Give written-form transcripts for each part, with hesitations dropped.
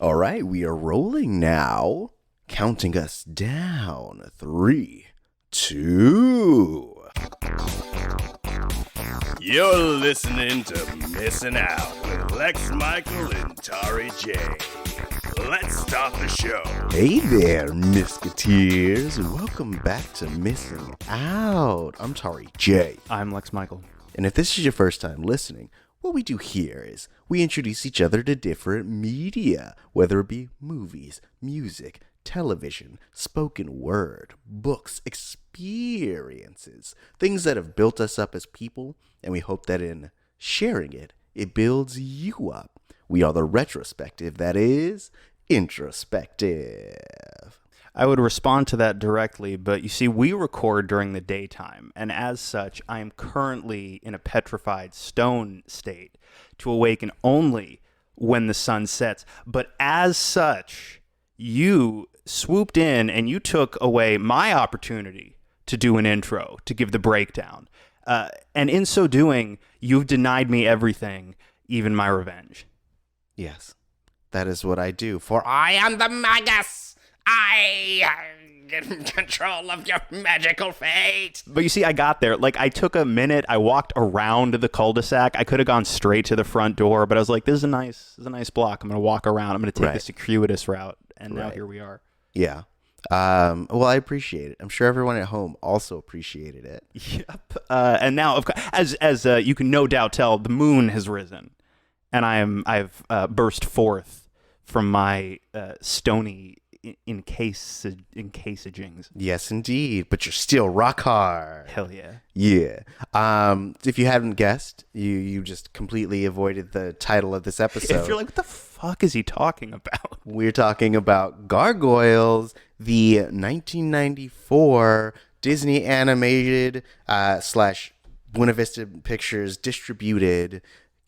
All right, we are rolling now. Counting us down. 3, 2. You're listening to Missing Out with Lex Michael and Tauri J. Let's start the show. Hey there, Misketeers. Welcome back to Missing Out. I'm Tauri J. I'm Lex Michael. And if this is your first time listening, what we do here is we introduce each other to different media, whether it be movies, music, television, spoken word, books, experiences, things that have built us up as people, and we hope that in sharing it, it builds you up. We are the retrospective that is introspective. I would respond to that directly, but you see, we record during the daytime, and as such, I am currently in a petrified stone state to awaken only when the sun sets. But as such, you swooped in and you took away my opportunity to do an intro, to give the breakdown. And in so doing, you've denied me everything, even my revenge. Yes, that is what I do, for I am the Magus. I am in control of your magical fate. But you see, I got there. Like, I took a minute. I walked around the cul-de-sac. I could have gone straight to the front door, but I was like, this is a nice block. I'm going to walk around. I'm going to take the circuitous route. And now here we are. Yeah. Well, I appreciate it. I'm sure everyone at home also appreciated it. Yep. And now, of course, as you can no doubt tell, the moon has risen, and I've burst forth from my stony encasagings. Yes, indeed. But you're still rock hard. Hell yeah. Yeah. If you hadn't guessed, you just completely avoided the title of this episode. If you're like, what the fuck is he talking about? We're talking about Gargoyles, the 1994 Disney animated / Buena Vista Pictures distributed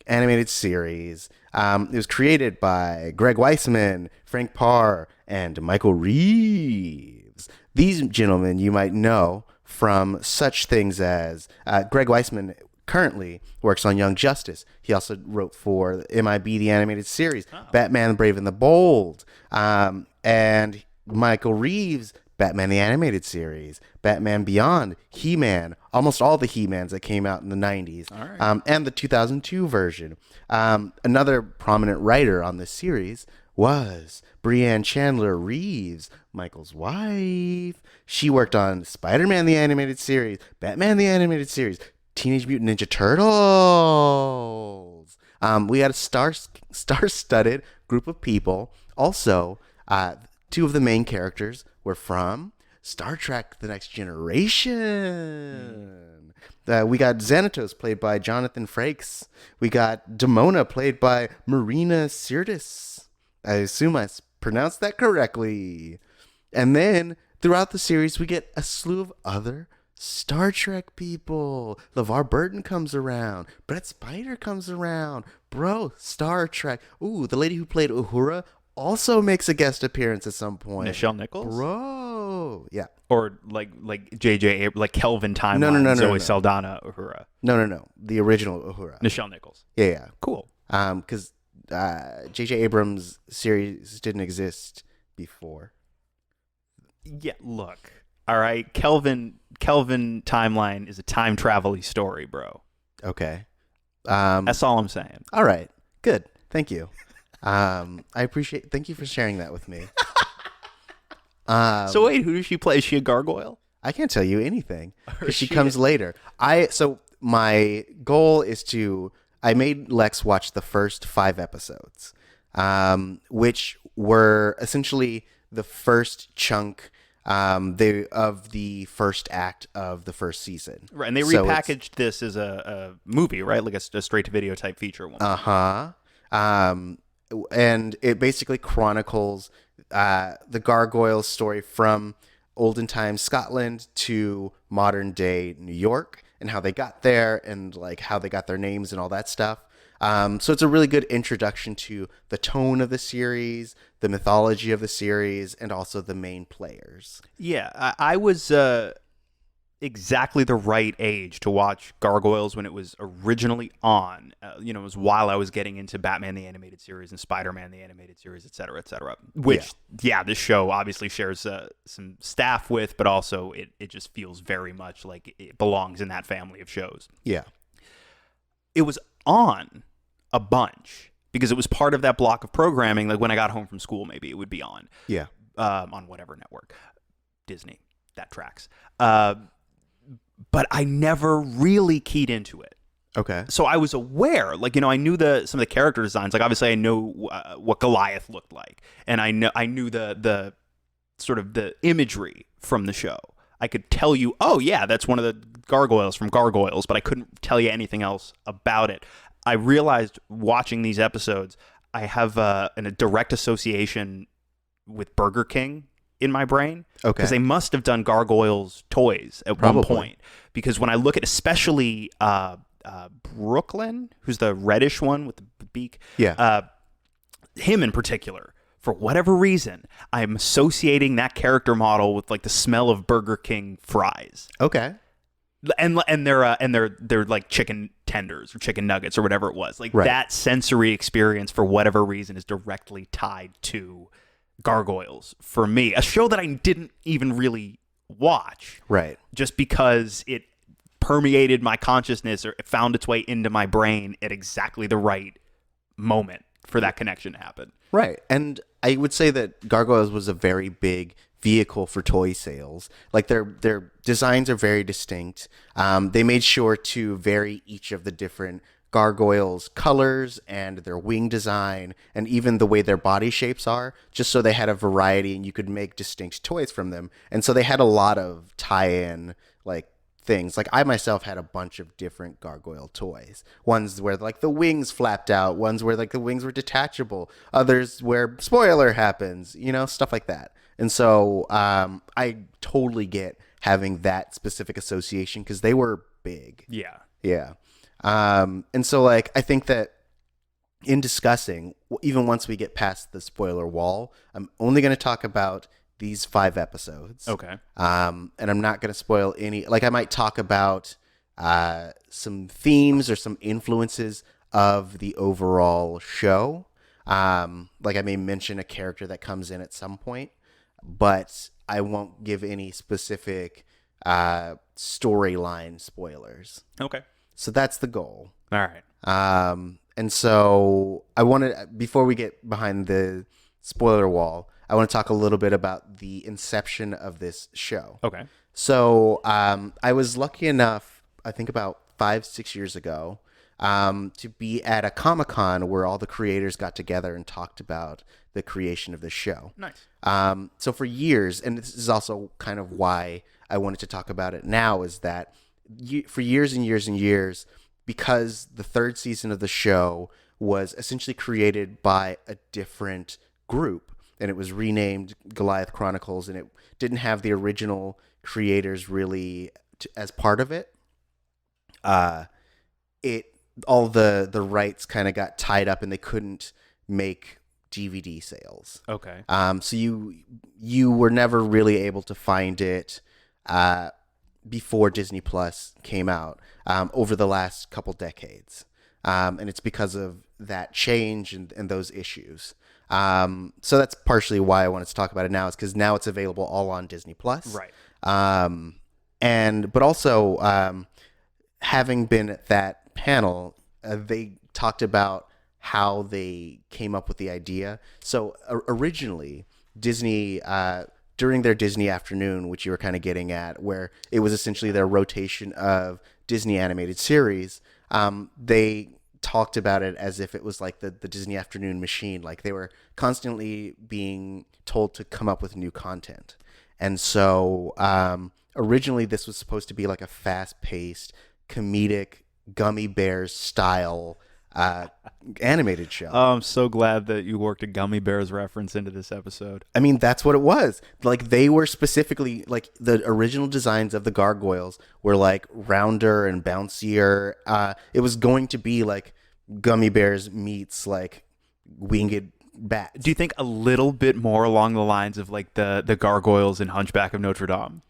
animated series. It was created by Greg Weisman, Frank Parr, and Michael Reeves. These gentlemen you might know from such things as Greg Weisman currently works on Young Justice. He also wrote for MIB, the animated series, Batman Brave and the Bold, and Michael Reeves, Batman the Animated Series, Batman Beyond, He-Man, almost all the He-Mans that came out in the 90s, and the 2002 version. Another prominent writer on this series was Brianne Chandler Reeves, Michael's wife. She worked on Spider-Man the Animated Series, Batman the Animated Series, Teenage Mutant Ninja Turtles. We had a star-studded group of people. Also, two of the main characters were from Star Trek The Next Generation. We got Xanatos, played by Jonathan Frakes. We got Demona, played by Marina Sirtis. I assume I pronounced that correctly. And then, throughout the series, we get a slew of other Star Trek people. LeVar Burton comes around. Brett Spiner comes around. Bro, Star Trek. Ooh, the lady who played Uhura also makes a guest appearance at some point. Nichelle Nichols? Bro. Yeah. Or like J.J. like Kelvin Timeline, No, Zoe Saldana, Uhura. No. The original Uhura. Nichelle Nichols. Yeah. Cool. Because J.J. Abrams' series didn't exist before. Yeah, look. All right. Kelvin Timeline is a time travel-y story, bro. Okay. That's all I'm saying. All right. Good. Thank you. Thank you for sharing that with me. So wait, who does she play? Is she a gargoyle? I can't tell you anything because she comes later. So my goal is I made Lex watch the first 5 episodes, which were essentially the first chunk of the first act of the first season. Right, and they repackaged this as a movie, right? Like a straight-to-video type feature one. And it basically chronicles the Gargoyles story from olden times Scotland to modern day New York and how they got there and like how they got their names and all that stuff. So it's a really good introduction to the tone of the series, the mythology of the series, and also the main players. Yeah, I was exactly the right age to watch Gargoyles when it was originally on. It was while I was getting into Batman the Animated Series and Spider-Man the Animated Series, et cetera, which, this show obviously shares some staff with, but also it just feels very much like it belongs in that family of shows. Yeah. It was on a bunch because it was part of that block of programming. Like when I got home from school, maybe it would be on. Yeah. On whatever network. Disney. That tracks. But I never really keyed into it. Okay. So I was aware, I knew some of the character designs. Like obviously I know what Goliath looked like, and I knew the sort of the imagery from the show. I could tell you, oh yeah, that's one of the Gargoyles from Gargoyles, but I couldn't tell you anything else about it. I realized watching these episodes, I have a direct association with Burger King in my brain. Okay. Because they must have done Gargoyles toys at one point. Because when I look at especially Brooklyn, who's the reddish one with the beak, him in particular, for whatever reason, I'm associating that character model with like the smell of Burger King fries. Okay. And they're like chicken tenders or chicken nuggets or whatever it was. Like that sensory experience for whatever reason is directly tied to Gargoyles for me, a show that I didn't even really watch, right? Just because it permeated my consciousness or it found its way into my brain at exactly the right moment for that connection to happen. Right, and I would say that Gargoyles was a very big vehicle for toy sales. Like their designs are very distinct. They made sure to vary each of the different Gargoyles' colors and their wing design and even the way their body shapes are, just so they had a variety and you could make distinct toys from them. And so they had a lot of tie-in like things. Like I myself had a bunch of different Gargoyle toys. Ones where like the wings flapped out, ones where like the wings were detachable, others where spoiler happens, stuff like that. And so I totally get having that specific association because they were big. Yeah. Yeah. And so like I think that in discussing, even once we get past the spoiler wall, I'm only going to talk about these 5 episodes. Okay. And I'm not going to spoil any. Like I might talk about some themes or some influences of the overall show. Like I may mention a character that comes in at some point, but I won't give any specific storyline spoilers. Okay. So that's the goal. All right. And so I wanted, before we get behind the spoiler wall, I want to talk a little bit about the inception of this show. Okay. So I was lucky enough, I think about 5-6 years ago, to be at a Comic-Con where all the creators got together and talked about the creation of the show. Nice. So for years, and this is also kind of why I wanted to talk about it now, is that for years and years and years, because the 3rd season of the show was essentially created by a different group, and it was renamed Goliath Chronicles, and it didn't have the original creators really as part of it. All the rights kind of got tied up, and they couldn't make DVD sales. Okay. So you were never really able to find it before Disney Plus came out over the last couple decades. And it's because of that change and those issues. So that's partially why I wanted to talk about it now, is because now it's available all on Disney Plus. Right. But also having been at that panel, they talked about how they came up with the idea. So originally, Disney, during their Disney afternoon, which you were kind of getting at, where it was essentially their rotation of Disney animated series, they talked about it as if it was like the Disney afternoon machine. Like they were constantly being told to come up with new content. And so originally this was supposed to be like a fast-paced, comedic, Gummy Bears style animated show. Oh, I'm so glad that you worked a Gummy Bears reference into this episode. I mean, that's what it was. Like they were specifically like the original designs of the Gargoyles were like rounder and bouncier. It was going to be like Gummy Bears meets like winged bats. Do you think a little bit more along the lines of like the Gargoyles in Hunchback of Notre Dame?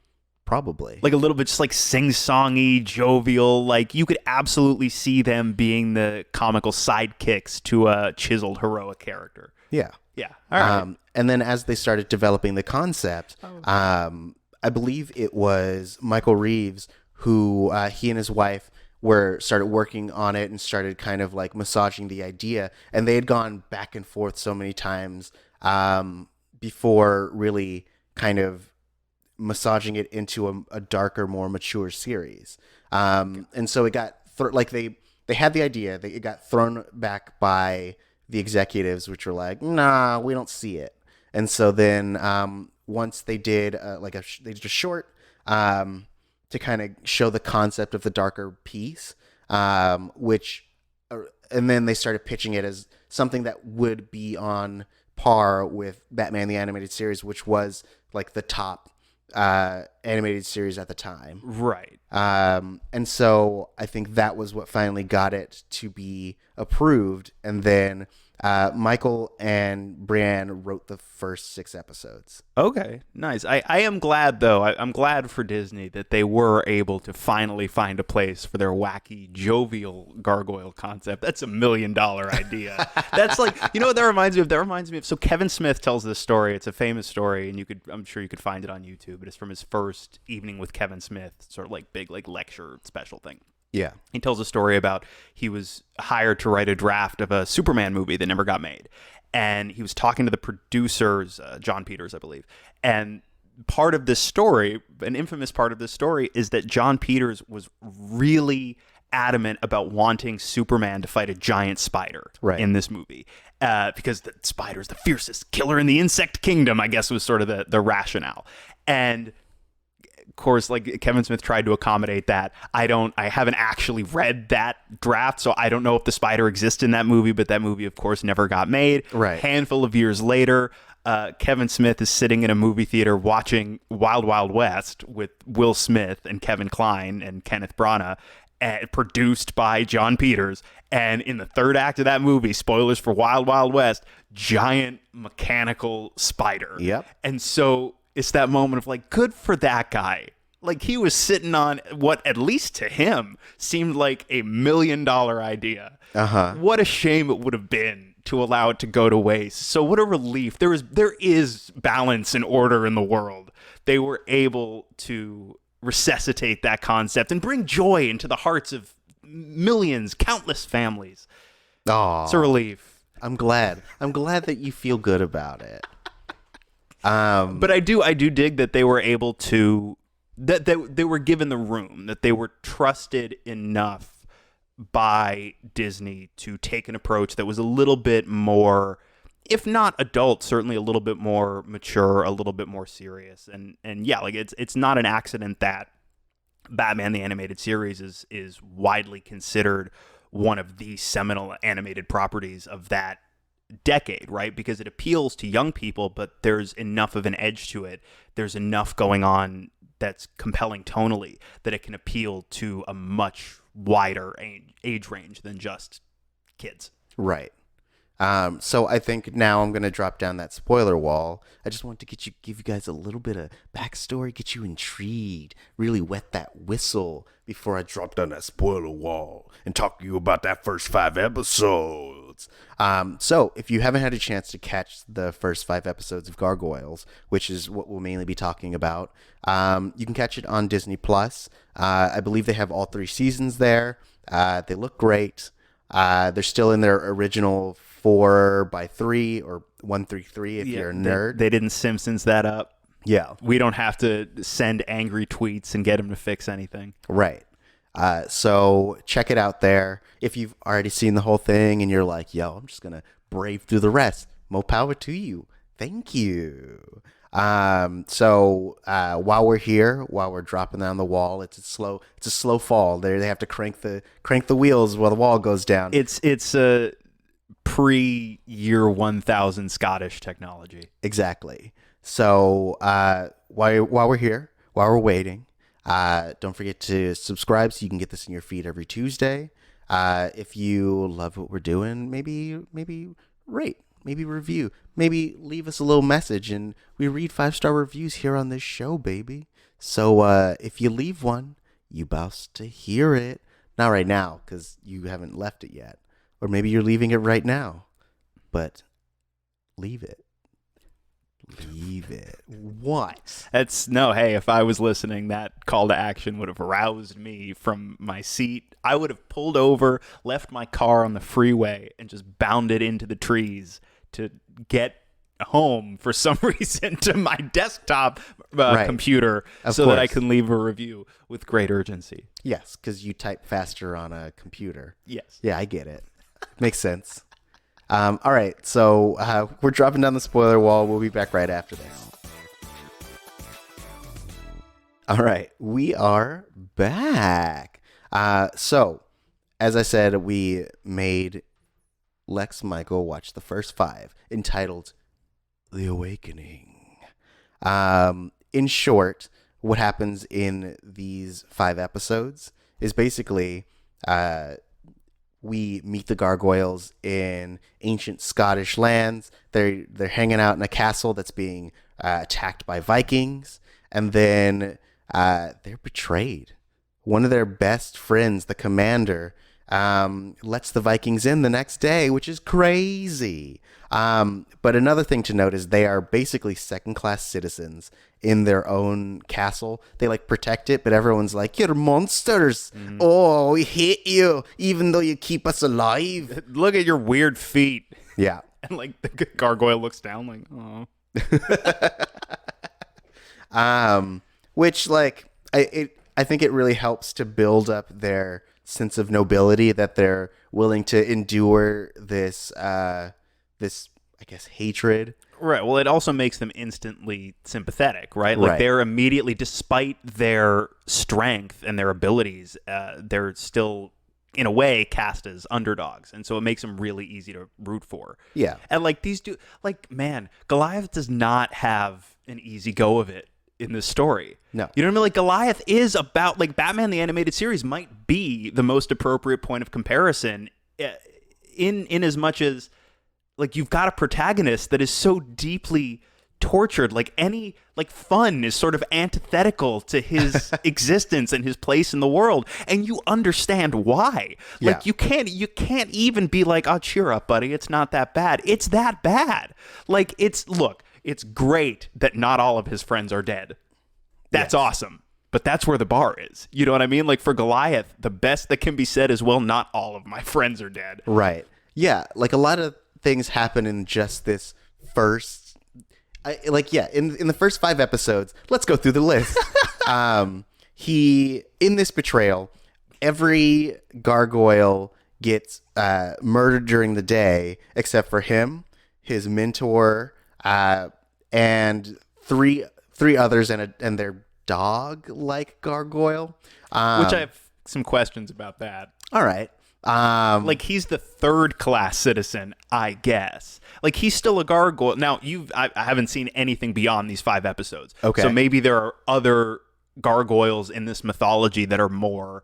probably. Like a little bit just like sing-songy, jovial. Like you could absolutely see them being the comical sidekicks to a chiseled heroic character. Yeah. Yeah. All right. And then as they started developing the concept, I believe it was Michael Reeves who he and his wife started working on it and started kind of like massaging the idea. And they had gone back and forth so many times before really kind of massaging it into a darker, more mature series. And so it got they had the idea. It got thrown back by the executives, which were like, "Nah, we don't see it." And so then once they did they did a short to kind of show the concept of the darker piece, and then they started pitching it as something that would be on par with Batman the Animated Series, which was like the top animated series at the time. Right. And so I think that was what finally got it to be approved. And then Michael and Brianne wrote the first 6 episodes. Okay, nice. I am glad, though. I'm glad for Disney that they were able to finally find a place for their wacky, jovial gargoyle concept. That's $1 million idea. That's like, you know what that reminds me of? That reminds me of, so Kevin Smith tells this story. It's a famous story, and I'm sure you could find it on YouTube, but it's from his first evening with Kevin Smith, sort of like big like lecture special thing. Yeah. He tells a story about he was hired to write a draft of a Superman movie that never got made. And he was talking to the producers, John Peters, I believe. And part of this story, an infamous part of this story, is that John Peters was really adamant about wanting Superman to fight a giant spider in this movie. Because the spider's the fiercest killer in the insect kingdom, I guess was sort of the rationale. And of course, like Kevin Smith tried to accommodate that. I haven't actually read that draft, so I don't know if the spider exists in that movie, but that movie, of course, never got made. Right. Handful of years later, Kevin Smith is sitting in a movie theater watching Wild Wild West with Will Smith and Kevin Kline and Kenneth Branagh, produced by John Peters. And in the third act of that movie, spoilers for Wild Wild West, giant mechanical spider. Yep. And so it's that moment of like, good for that guy. Like he was sitting on what, at least to him, seemed like $1 million idea. What a shame it would have been to allow it to go to waste. So what a relief. There is balance and order in the world. They were able to resuscitate that concept and bring joy into the hearts of millions, countless families. Oh, It's a relief. I'm glad that you feel good about it. But I do dig that they were able to, that they were given the room, that they were trusted enough by Disney to take an approach that was a little bit more, if not adult, certainly a little bit more mature, a little bit more serious. And yeah, like it's not an accident that Batman the Animated Series is widely considered one of the seminal animated properties of that decade, right? Because it appeals to young people, but there's enough of an edge to it. There's enough going on that's compelling tonally that it can appeal to a much wider age range than just kids. Right. So I think now I'm going to drop down that spoiler wall. I just want to give you guys a little bit of backstory, get you intrigued, really wet that whistle before I drop down that spoiler wall and talk to you about that first 5 episodes. So if you haven't had a chance to catch the first 5 episodes of Gargoyles, which is what we'll mainly be talking about, you can catch it on Disney Plus. I believe they have all 3 seasons there. They look great. They're still in their original 4x3 or 133 if you're a nerd. They didn't Simpsons that up. Yeah. We don't have to send angry tweets and get them to fix anything. Right. So check it out there. If you've already seen the whole thing and you're like, yo, I'm just going to brave through the rest, more power to you. Thank you. So while we're here, while we're dropping down the wall, it's a slow fall. They have to crank the wheels while the wall goes down. It's a pre-year 1000 Scottish technology. Exactly. So while we're here, while we're waiting, don't forget to subscribe so you can get this in your feed every Tuesday. If you love what we're doing, maybe rate, maybe review, maybe leave us a little message, and we read 5-star reviews here on this show, baby. So if you leave one, you bout to hear it. Not right now, because you haven't left it yet. Or maybe you're leaving it right now. But leave it. Leave it. What? Hey, if I was listening, that call to action would have aroused me from my seat. I would have pulled over, left my car on the freeway, and just bounded into the trees to get home for some reason to my desktop computer so that I can leave a review with great urgency. Yes, because you type faster on a computer. Yes. Yeah, I get it. Makes sense. All right, so we're dropping down the spoiler wall. We'll be back right after this. All right, we are back. So, as I said, we made Lex Michael watch the first 5, entitled The Awakening. In short, what happens in these 5 episodes is basically we meet the Gargoyles in ancient Scottish lands. They're hanging out in a castle that's being attacked by Vikings, and then they're betrayed. One of their best friends, the commander, lets the Vikings in the next day, which is crazy. But another thing to note is they are basically second-class citizens in their own castle. They protect it, but everyone's like, "You're monsters. Mm-hmm. Oh, we hate you, even though you keep us alive. Look at your weird feet." Yeah. And the gargoyle looks down like, "Oh." Which I think it really helps to build up their sense of nobility, that they're willing to endure this I guess hatred. Right. Well, it also makes them instantly sympathetic, right? Right. They're immediately, despite their strength and their abilities, they're still, in a way, cast as underdogs. And so it makes them really easy to root for. Yeah. And man, Goliath does not have an easy go of it in this story. No. You know what I mean? Goliath is about, Batman the Animated Series might be the most appropriate point of comparison in as much as you've got a protagonist that is so deeply tortured. Fun is sort of antithetical to his existence and his place in the world, and you understand why. Yeah. You can't even be like, "Oh, cheer up, buddy. It's not that bad." It's that bad. It's great that not all of his friends are dead. That's awesome. But that's where the bar is. You know what I mean? For Goliath, the best that can be said is, well, not all of my friends are dead. Right. Yeah. A lot of things happen in just this first, in the first 5 episodes. Let's go through the list. In this betrayal, every gargoyle gets murdered during the day except for him, his mentor, and three others and their dog gargoyle. Which I have some questions about that. All right. He's the 3rd-class citizen, I guess. He's still a gargoyle. Now, I haven't seen anything beyond these 5 episodes. Okay. So maybe there are other gargoyles in this mythology that are more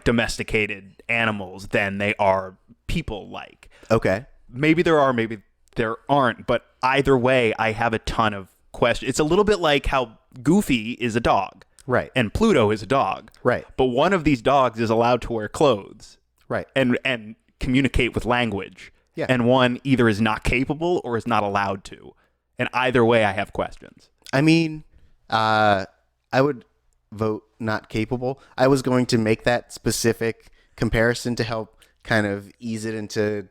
domesticated animals than they are people-like. Okay. Maybe there are, maybe there aren't. But either way, I have a ton of questions. It's a little bit like how Goofy is a dog. Right. And Pluto is a dog. Right. But one of these dogs is allowed to wear clothes. Right. And communicate with language. Yeah. And one either is not capable or is not allowed to. And either way, I have questions. I mean, I would vote not capable. I was going to make that specific comparison to help kind of ease it into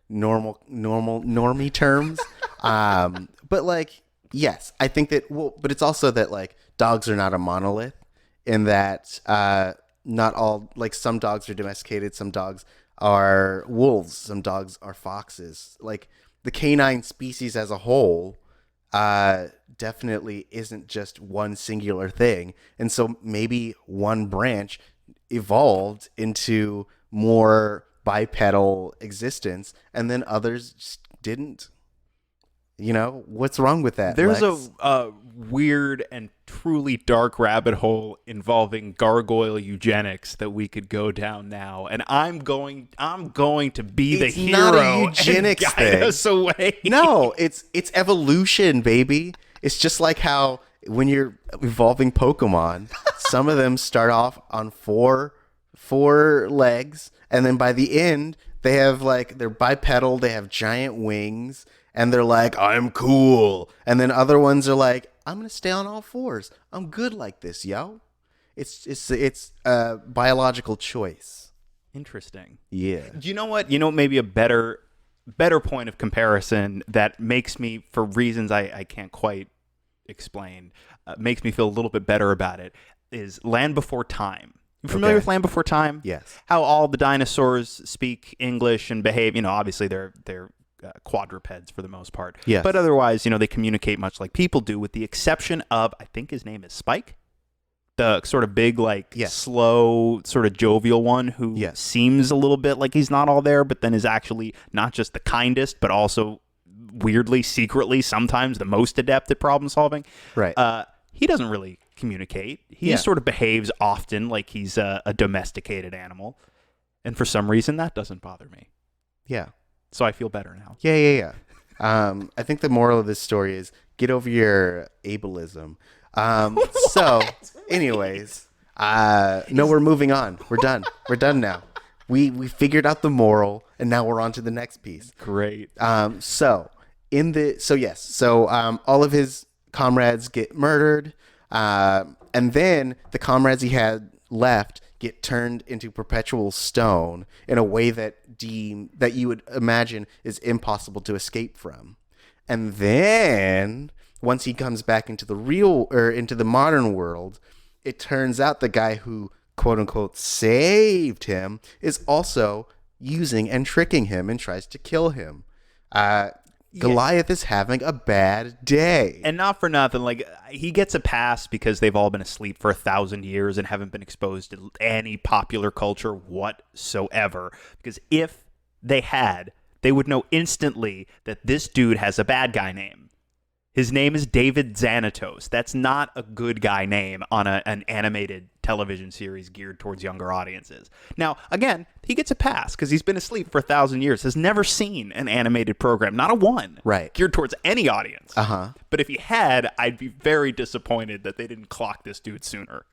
normie terms. But yes, I think that, but it's also that dogs are not a monolith, in that not all, some dogs are domesticated, some dogs are wolves, some dogs are foxes. The canine species as a whole definitely isn't just one singular thing. And so maybe one branch evolved into more bipedal existence, and then others just didn't. What's wrong with that? There's Lex? a weird and truly dark rabbit hole involving gargoyle eugenics that we could go down now, and I'm going to be the hero. Not a eugenics and guide thing. us away. No, it's evolution, baby. It's just like how when you're evolving Pokemon, some of them start off on four legs, and then by the end, they have like they're bipedal, they have giant wings, and they're like, I'm cool. And then other ones are like, I'm gonna stay on all fours. I'm good like this, yo. It's a biological choice. Interesting. Yeah. Do you know what? Maybe a better point of comparison that makes me, for reasons I can't quite explain, makes me feel a little bit better about it, is Land Before Time. You familiar with Land Before Time? Yes. How all the dinosaurs speak English and behave. Obviously they're quadrupeds for the most part. Yes. But otherwise, they communicate much like people do, with the exception of, I think his name is Spike. The sort of big, slow, sort of jovial one who seems a little bit like he's not all there, but then is actually not just the kindest, but also weirdly, secretly, sometimes the most adept at problem solving. Right. He doesn't really communicate. He sort of behaves often like he's a domesticated animal. And for some reason, that doesn't bother me. Yeah. So I feel better now. Yeah. I think the moral of this story is get over your ableism. So, anyways, no, we're moving on. We're done. We're done now. We figured out the moral, and now we're on to the next piece. Great. So all of his comrades get murdered, and then the comrades he had left get turned into perpetual stone in a way that you would imagine is impossible to escape from. And then once he comes back into the modern world, it turns out the guy who quote unquote saved him is also using and tricking him and tries to kill him. Goliath is having a bad day. And not for nothing, he gets a pass because they've all been asleep for 1,000 years and haven't been exposed to any popular culture whatsoever. Because if they had, they would know instantly that this dude has a bad guy name. His name is David Xanatos. That's not a good guy name on an animated television series geared towards younger audiences. Now, again, he gets a pass because he's been asleep for 1,000 years, has never seen an animated program, not a one, geared towards any audience. But if he had, I'd be very disappointed that they didn't clock this dude sooner.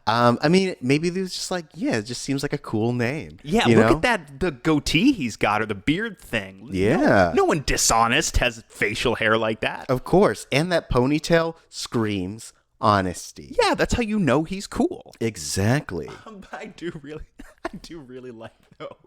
I mean, maybe they was just like, it just seems like a cool name. Yeah, look at the goatee he's got, or the beard thing. Yeah. No one dishonest has facial hair like that. Of course. And that ponytail screams honesty. Yeah, that's how you know he's cool. Exactly. But I do really like, though,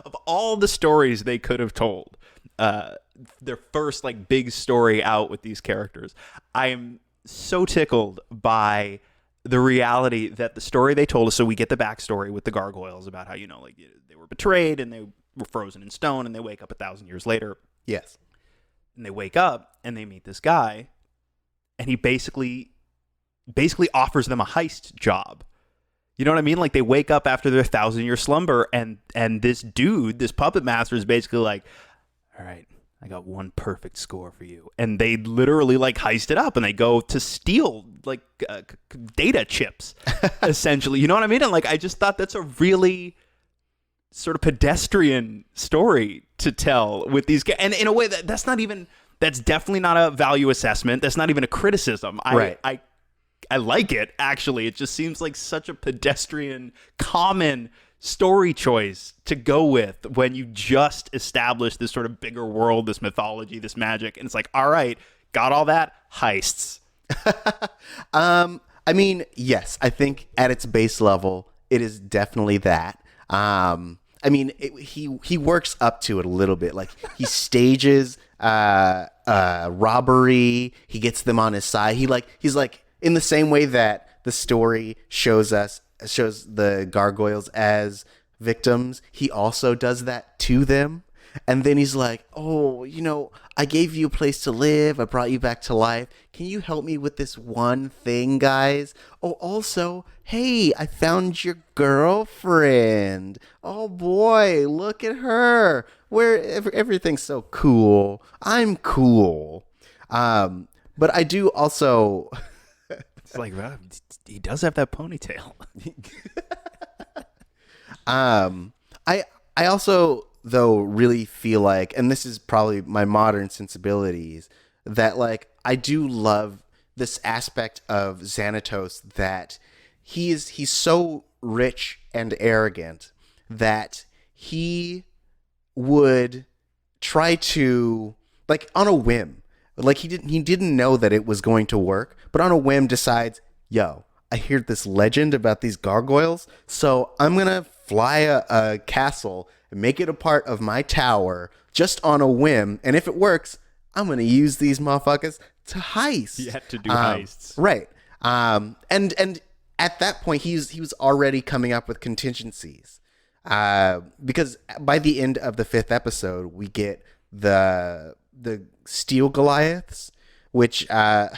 of all the stories they could have told, their first big story out with these characters, I am so tickled by the reality that the story they told us. So we get the backstory with the Gargoyles about how, they were betrayed and they were frozen in stone and they wake up 1,000 years later. Yes. And they wake up and they meet this guy and he basically offers them a heist job. You know what I mean? They wake up after their 1,000-year slumber and this dude, this puppet master, is basically like, all right, I got one perfect score for you. And they literally heist it up and they go to steal data chips, essentially. You know what I mean? And I just thought that's a really sort of pedestrian story to tell with these guys. And in a way that's definitely not a value assessment. That's not even a criticism. I like it, actually. It just seems like such a pedestrian, common story choice to go with when you just establish this sort of bigger world, this mythology, this magic. And it's like, all right, got all that? Heists. I mean, yes, I think at its base level, it is definitely that. I mean, he works up to it a little bit. He stages robbery. He gets them on his side. He's in the same way that the story shows the Gargoyles as victims, he also does that to them. And then he's like, oh, I gave you a place to live. I brought you back to life. Can you help me with this one thing, guys? Oh, also, hey, I found your girlfriend. Oh, boy, look at her. Everything's so cool. I'm cool. But I do also... It's well, he does have that ponytail. I also, though, really feel like, and this is probably my modern sensibilities, that like I do love this aspect of Xanatos, that he's so rich and arrogant that he would try to, like, on a whim, like he didn't know that it was going to work, but on a whim decides, yo, I hear this legend about these gargoyles, so I'm gonna fly a castle and make it a part of my tower just on a whim, and if it works, I'm gonna use these motherfuckers to heist. You had to do heists. Right. And at that point, he was already coming up with contingencies. Because by the end of the 5th episode, we get the Steel Goliaths, which I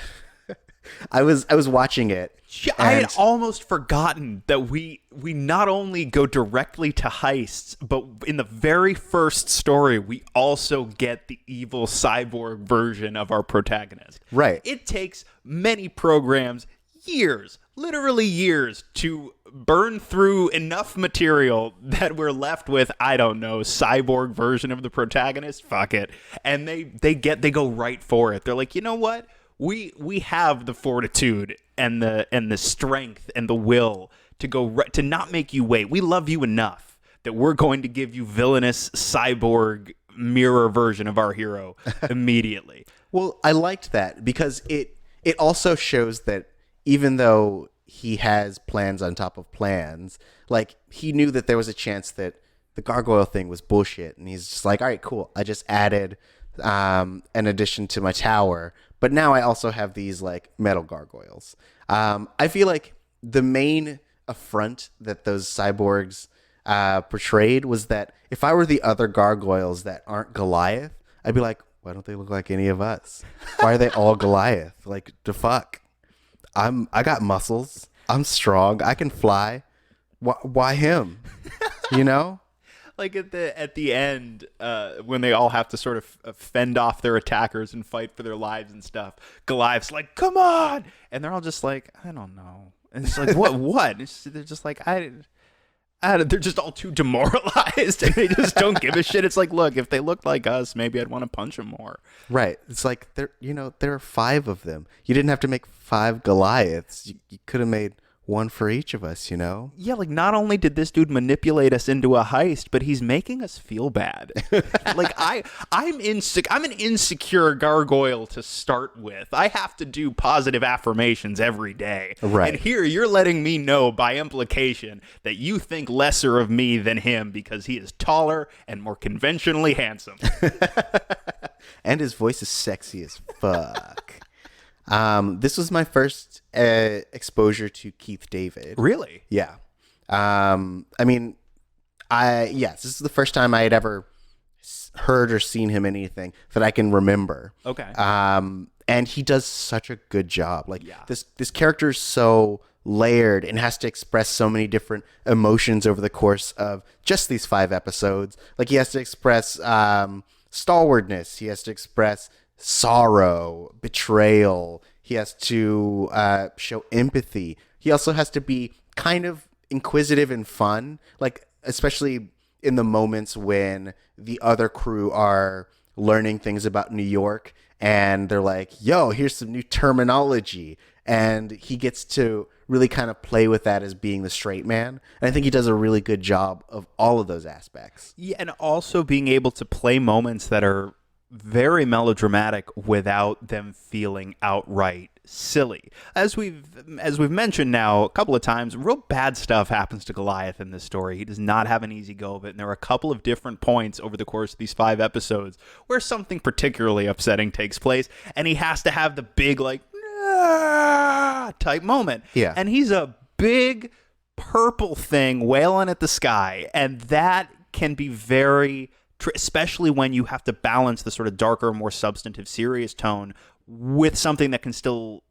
was watching it. I had almost forgotten that we not only go directly to heists, but in the very first story, we also get the evil cyborg version of our protagonist. Right. It takes many programs, years, literally years, to burn through enough material that we're left with, I don't know, cyborg version of the protagonist. Fuck it. And they go right for it. They're like, you know what? We have the fortitude and the strength and the will to go to not make you wait. We love you enough that we're going to give you villainous cyborg mirror version of our hero immediately. Well, I liked that because it also shows that even though he has plans on top of plans, like, he knew that there was a chance that the gargoyle thing was bullshit, and he's just like, all right, cool. I just added an addition to my tower, but now I also have these like metal gargoyles. I feel like the main affront that those cyborgs portrayed was that if I were the other gargoyles that aren't Goliath, I'd be like, why don't they look like any of us? Why are they all Goliath? Like, the fuck? I got muscles. I'm strong. I can fly. Why him? You know? Like at the end, when they all have to sort of fend off their attackers and fight for their lives and stuff, Goliath's like, come on! And they're all just like, I don't know. And it's like, what? They're just like, they're just all too demoralized, and they just don't give a shit. It's like, look, if they looked like us, maybe I'd want to punch them more. Right. It's like, there are 5 of them. You didn't have to make 5 Goliaths. You could have made one for each of us, you know? Yeah, like, not only did this dude manipulate us into a heist, but he's making us feel bad. Like, I'm an insecure gargoyle to start with. I have to do positive affirmations every day. Right. And here you're letting me know by implication that you think lesser of me than him because he is taller and more conventionally handsome. And his voice is sexy as fuck. This was my first exposure to Keith David. Really? Yeah. I mean, this is the first time I had ever heard or seen him in anything that I can remember. Okay. And he does such a good job. Like, Yeah. this character is so layered and has to express so many different emotions over the course of just these 5 episodes. Like, he has to express stalwardness. He has to express sorrow, betrayal. He has to show empathy. He also has to be kind of inquisitive and fun, like, especially in the moments when the other crew are learning things about New York and they're like, yo, here's some new terminology. And he gets to really kind of play with that as being the straight man. And I think he does a really good job of all of those aspects. Yeah, and also being able to play moments that are very melodramatic without them feeling outright silly. As we've mentioned now a couple of times, real bad stuff happens to Goliath in this story. He does not have an easy go of it, and there are a couple of different points over the course of these 5 episodes where something particularly upsetting takes place, and he has to have the big, like, type moment. Yeah. And he's a big purple thing wailing at the sky, and that can be very, especially when you have to balance the sort of darker, more substantive, serious tone with something that can still,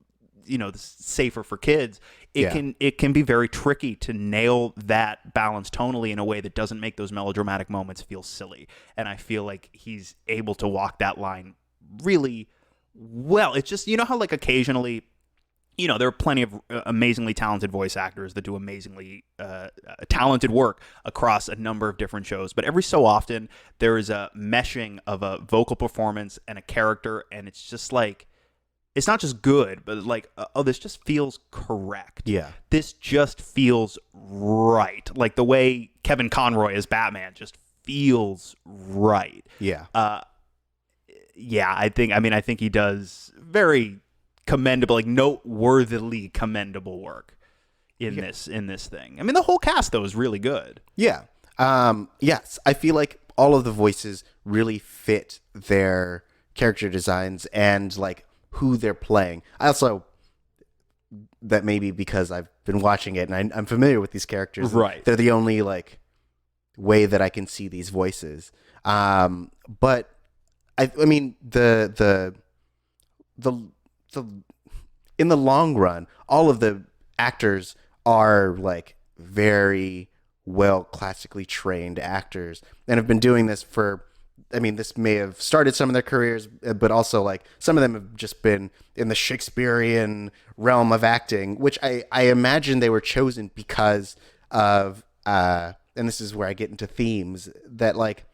safer for kids. It can be very tricky to nail that balance tonally in a way that doesn't make those melodramatic moments feel silly. And I feel like he's able to walk that line really well. It's just, how like occasionally, there are plenty of amazingly talented voice actors that do amazingly talented work across a number of different shows. But every so often, there is a meshing of a vocal performance and a character, and it's just like, it's not just good, but like, oh, this just feels correct. Yeah. This just feels right. Like the way Kevin Conroy as Batman just feels right. Yeah. Yeah, I think he does very commendable, like noteworthily commendable work in this thing. I mean, the whole cast though is really good. Yeah. Yes, I feel like all of the voices really fit their character designs and like who they're playing. I also, that maybe because I've been watching it and I'm familiar with these characters. Right. They're the only like way that I can see these voices. But I mean the in the long run, all of the actors are like very well classically trained actors and have been doing this for, I mean, this may have started some of their careers, but also like some of them have just been in the Shakespearean realm of acting, which I imagine they were chosen because of, and this is where I get into themes, that like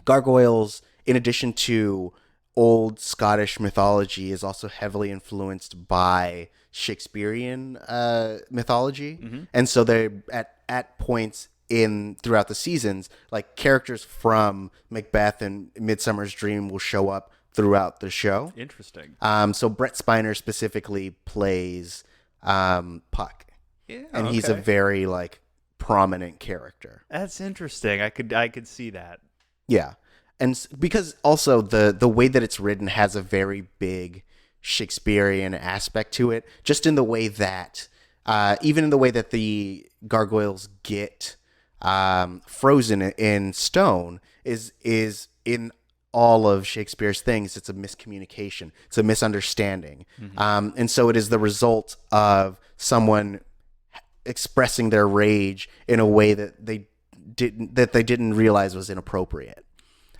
Gargoyles, in addition to old Scottish mythology, is also heavily influenced by Shakespearean mythology. Mm-hmm. And so they're at points throughout the seasons, like characters from Macbeth and Midsummer's Dream will show up throughout the show. Interesting. So Brett Spiner specifically plays Puck. Yeah, and he's a very like prominent character. That's interesting. I could see that. Yeah. And because also the way that it's written has a very big Shakespearean aspect to it, just in the way that, even in the way that the gargoyles get frozen in stone is in all of Shakespeare's things. It's a miscommunication. It's a misunderstanding. Mm-hmm. And so it is the result of someone expressing their rage in a way that they didn't realize was inappropriate.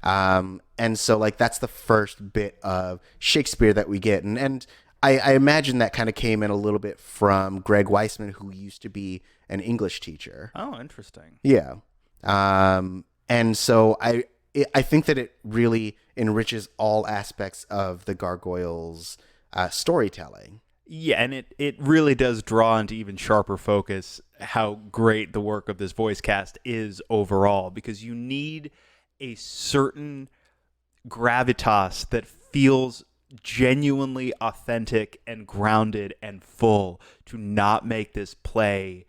And so like that's the first bit of Shakespeare that we get. And I imagine that kind of came in a little bit from Greg Weisman, who used to be an English teacher. Oh, interesting. Yeah. And so I think that it really enriches all aspects of the Gargoyles storytelling. Yeah, and it really does draw into even sharper focus how great the work of this voice cast is overall, because you need a certain gravitas that feels genuinely authentic and grounded and full to not make this play,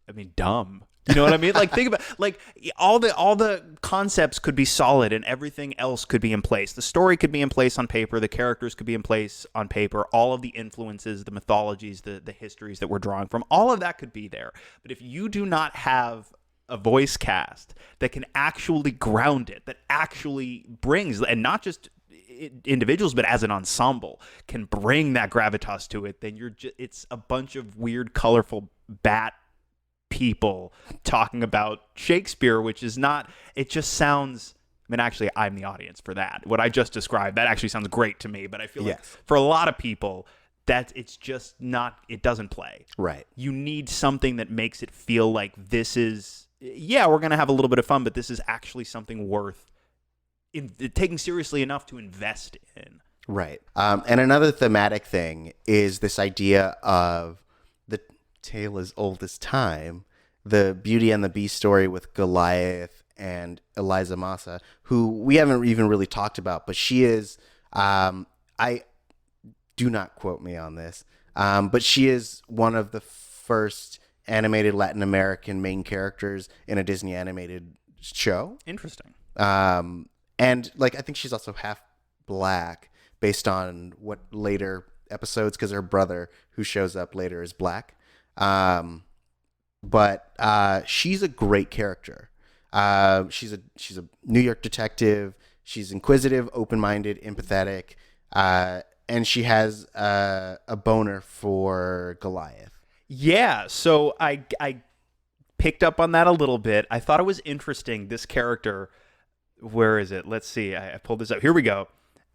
I mean, dumb. You know what I mean? Like, think about, like, all the concepts could be solid and everything else could be in place. The story could be in place on paper. The characters could be in place on paper. All of the influences, the mythologies, the histories that we're drawing from, all of that could be there. But if you do not have a voice cast that can actually ground it, that actually brings, and not just individuals, but as an ensemble, can bring that gravitas to it, then it's a bunch of weird, colorful bat people talking about Shakespeare, which is not, it just sounds, I mean, actually, I'm the audience for that. What I just described, that actually sounds great to me, but I feel like for a lot of people, that it's just not, it doesn't play. Right. You need something that makes it feel like this is, yeah, we're going to have a little bit of fun, but this is actually something worth taking seriously enough to invest in. Right. And another thematic thing is this idea of the tale as old as time, the Beauty and the Beast story with Goliath and Eliza Massa, who we haven't even really talked about, but she is, I do not quote me on this, but she is one of the first animated Latin American main characters in a Disney animated show. Interesting. And like, I think she's also half black based on what later episodes, because her brother who shows up later is black. But she's a great character. She's a New York detective. She's inquisitive, open-minded, empathetic, and she has a boner for Goliath. Yeah, so I picked up on that a little bit. I thought it was interesting, this character. Where is it? Let's see. I pulled this up. Here we go.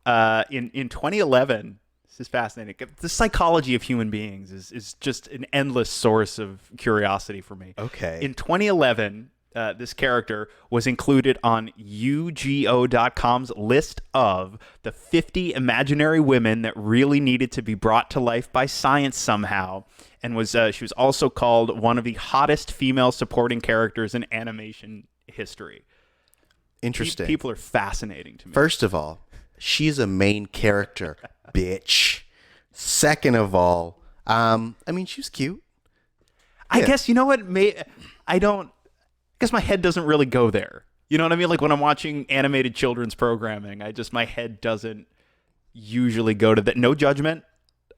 In 2011, This is fascinating. The psychology of human beings is just an endless source of curiosity for me. Okay. In 2011, this character was included on UGO.com's list of the 50 imaginary women that really needed to be brought to life by science somehow. And she was also called one of the hottest female supporting characters in animation history. Interesting. People are fascinating to me. First of all, she's a main character, bitch. Second of all, I mean, she's cute. I guess, you know what? I guess my head doesn't really go there. You know what I mean? Like when I'm watching animated children's programming, my head doesn't usually go to that. No judgment.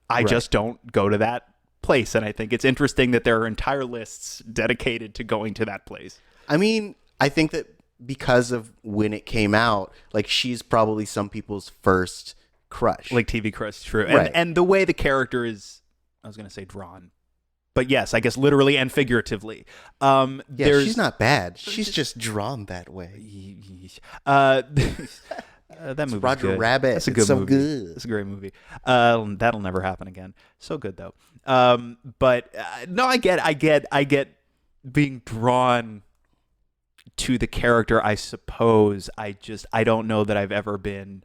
I just don't go to that place. And I think it's interesting that there are entire lists dedicated to going to that place. I mean, I think that because of when it came out, like she's probably some people's first crush. Like TV crush, true. Right. And the way the character is, I was going to say drawn. But yes, I guess literally and figuratively. She's not bad. She's just drawn that way. That movie, Roger good. Rabbit. That's a good It's so movie. good. It's a great movie. That'll never happen again. So good though. But no, I get being drawn to the character. I suppose I don't know that I've ever been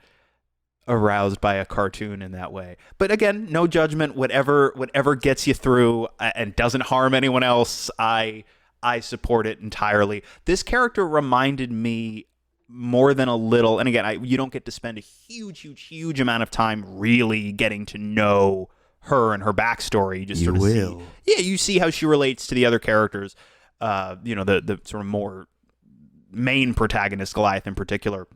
aroused by a cartoon in that way. But again, no judgment. Whatever gets you through and doesn't harm anyone else, I support it entirely. This character reminded me more than a little, and again, you don't get to spend a huge amount of time really getting to know her and her backstory. You just You sort of will. you see how she relates to the other characters. The sort of more main protagonist, Goliath in particular.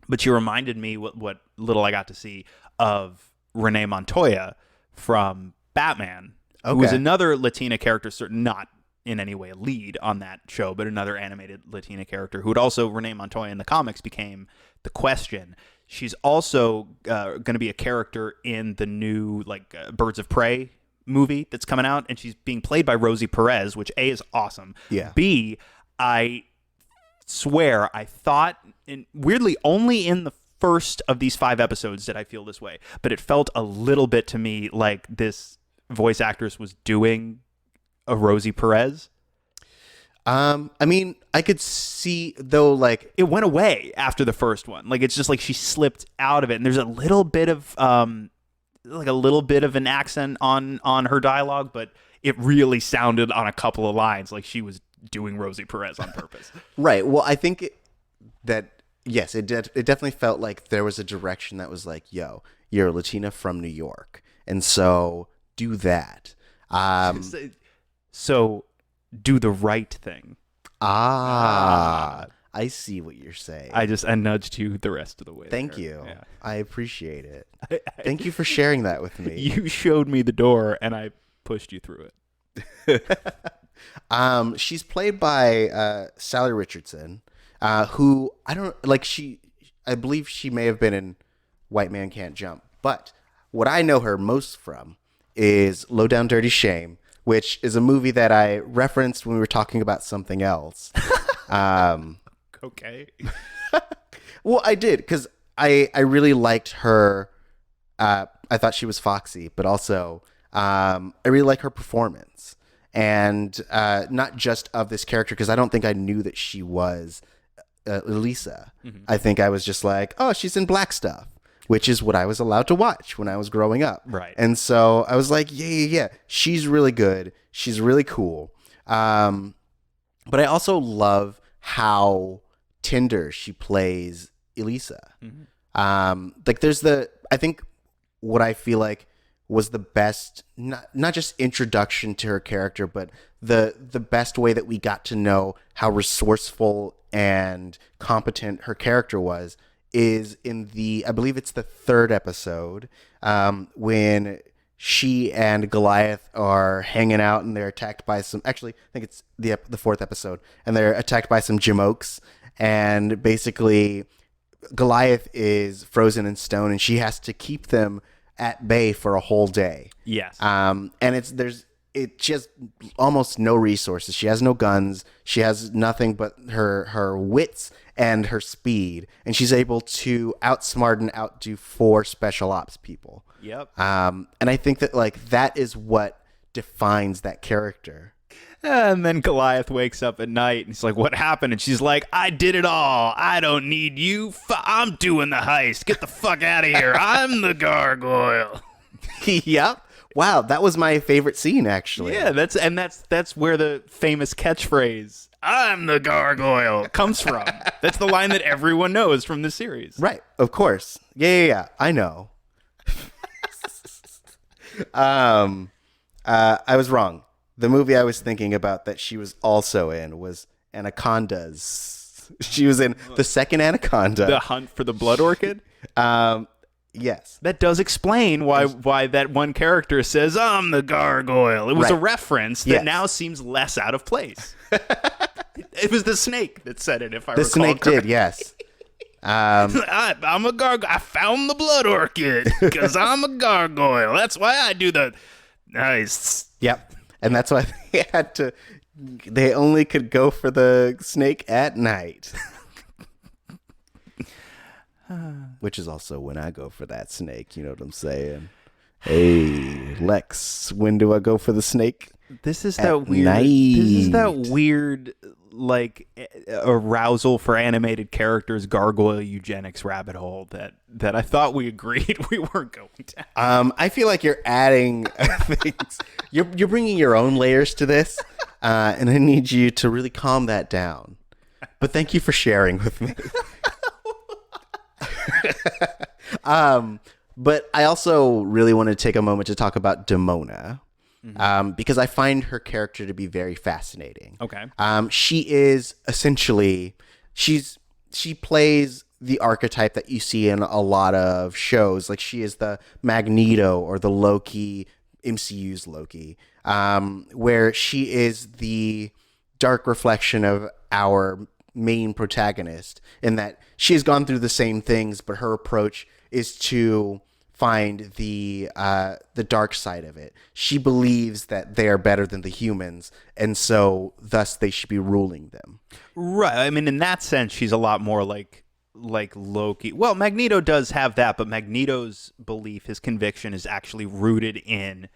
But she reminded me what little I got to see of Renee Montoya from Batman, who was another Latina character, not in any way a lead on that show, but another animated Latina character who had also, Renee Montoya in the comics, became the Question. She's also going to be a character in the new Birds of Prey movie that's coming out, and she's being played by Rosie Perez, which A, is awesome. Yeah. B, I swear I thought, weirdly only in the first of these 5 episodes did I feel this way, but it felt a little bit to me like this voice actress was doing a Rosie Perez. I mean, I could see though, like it went away after the first one. Like it's just like she slipped out of it, and there's a little bit of an accent on her dialogue, but it really sounded on a couple of lines like she was doing Rosie Perez on purpose. Right. Well, I think yes, it did. It definitely felt like there was a direction that was like, "Yo, you're a Latina from New York, and so do that." So do the right thing. I see what you're saying. I nudged you the rest of the way. Thank there. you. Yeah. I appreciate it. Thank you for sharing that with me. You showed me the door, and I pushed you through it. She's played by Sally Richardson, who I believe she may have been in White Man Can't Jump, but what I know her most from is Low Down Dirty Shame, which is a movie that I referenced when we were talking about something else. Okay. Well, I did, because I really liked her. I thought she was foxy, but also I really like her performance. And not just of this character, because I don't think I knew that she was Elisa. Mm-hmm. I think I was just like, oh, she's in black stuff, which is what I was allowed to watch when I was growing up. Right. And so I was like, yeah. She's really good. She's really cool. But I also love how tender she plays Elisa. Mm-hmm. I think what I feel like was the best, not just introduction to her character, but the best way that we got to know how resourceful and competent her character was is in I believe it's the 3rd episode, when she and Goliath are hanging out and they're attacked by I think it's the 4th episode, and they're attacked by some Jimokes, and basically Goliath is frozen in stone and she has to keep them at bay for a whole day. Yes. And she has almost no resources. She has no guns. She has nothing but her wits and her speed, and she's able to outsmart and outdo 4 special ops people. Yep. And I think that like that is what defines that character. And then Goliath wakes up at night and he's like, what happened? And she's like, I did it all. I don't need you. I'm doing the heist. Get the fuck out of here. I'm the gargoyle. Yep. Wow, that was my favorite scene, actually. Yeah, that's where the famous catchphrase, I'm the gargoyle, comes from. That's the line that everyone knows from the series. Right, of course. Yeah, I know. I was wrong. The movie I was thinking about that she was also in was Anacondas. She was in the second Anaconda. The Hunt for the Blood Orchid? Yes. That does explain why that one character says, I'm the gargoyle. It was a reference that now seems less out of place. It was the snake that said it, if I recall The snake correctly. did, yes. I'm a gargoyle. I found the blood orchid because I'm a gargoyle. That's why I do the nice. Yep. And that's why they only could go for the snake at night. Which is also when I go for that snake, you know what I'm saying? Hey, Lex, when do I go for the snake? This is At that weird. night. This is that weird, like, arousal for animated characters, gargoyle eugenics rabbit hole that I thought we agreed we weren't going down. I feel like you're adding things. You're bringing your own layers to this, and I need you to really calm that down. But thank you for sharing with me. But I also really want to take a moment to talk about Demona, because I find her character to be very fascinating. Okay. She is essentially she plays the archetype that you see in a lot of shows. Like she is the Magneto or the Loki, MCU's Loki, where she is the dark reflection of our main protagonist in that she has gone through the same things, but her approach is to find the dark side of it. She believes that they are better than the humans, and so thus they should be ruling them. Right. I mean, in that sense, she's a lot more like Loki. Well, Magneto does have that, but Magneto's belief, his conviction, is actually rooted in